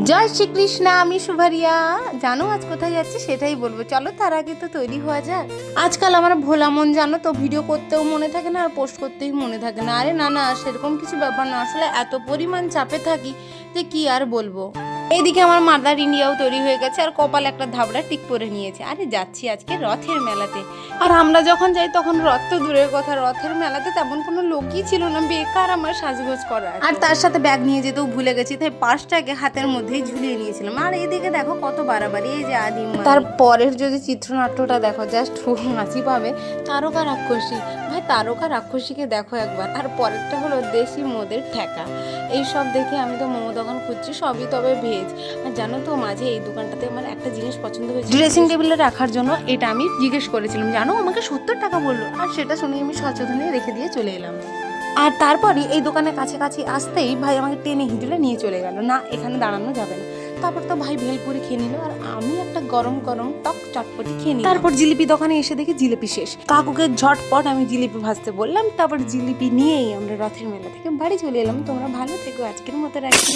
জয় শ্রীকৃষ্ণ। আমি শুভারিয়া। জানো আজ কোথায় যাচ্ছি সেটাই বলবো, চলো তার আগে তো তৈরি হওয়া যাক। আজকাল আমার ভোলা মন, জানো তো, ভিডিও করতেও মনে থাকে না আর পোস্ট করতেই মনে থাকে না। আরে না না, সেরকম কিছু ব্যাপার না, আসলে এত পরিমাণ চাপে থাকি যে কি আর বলবো। এইদিকে আমার মাদার ইন্ডিয়াও তৈরি হয়ে গেছে আর কপালে একটা ধাবড়া টিক পরে নিয়েছে। আরে যাচ্ছি আজকে রথের মেলাতে। আর আমরা যখন যাই তখন রথ তো দূরের কথা, রথের মেলাতে তেমন কোনো লোকই ছিল না, বেকার আমার সাজগোজ করা। আর তার সাথে ব্যাগ নিয়ে যেতেও ভুলে গেছি, তাই পার্সটাকে হাতের মধ্যেই ঝুলিয়ে নিয়েছিলাম। আর এদিকে দেখো কত বাড়াবাড়ি, এই যে আদিম। তারপরের যদি চিত্রনাট্যটা দেখো, জাস্ট হাসি পাবে। তারকা রাক্ষসী, ভাই তারকা রাক্ষসীকে দেখো একবার। আর পরেরটা হলো দেশি মদের ঠেকা। এইসব দেখে আমি তো মোমো দোকান খুঁজছি, সবই তবে ভেজ। আর জানো তো, মাঝে এই দোকানটাতে আমার একটা জিনিস পছন্দ হয়েছে, ড্রেসিং টেবিলে রাখার জন্য। এটা আমি জিজ্ঞেস করেছিলাম, জানো আমাকে 70 টাকা বললো। আর সেটা শুনে আমি সচেতনে রেখে দিয়ে চলে এলাম। আর তারপরে এই দোকানের কাছাকাছি আসতেই ভাই আমাকে টেনে হিঁচড়ে নিয়ে চলে গেল, না এখানে দাঁড়ানো যাবে না। তারপর তো ভাই ভেলপুরি খেয়ে নিল আর আমি একটা গরম গরম টক চটপটি খেয়ে নিলাম। তারপর জিলিপি দোকানে এসে দেখি জিলিপি শেষ। কাকুকে ঝটপট আমি জিলিপি ভাজতে বললাম, তারপর জিলিপি নিয়েই আমরা রথের মেলা থেকে বাড়ি চলে এলাম। তোমরা ভালো থেকো, আজকের মতো রাখি।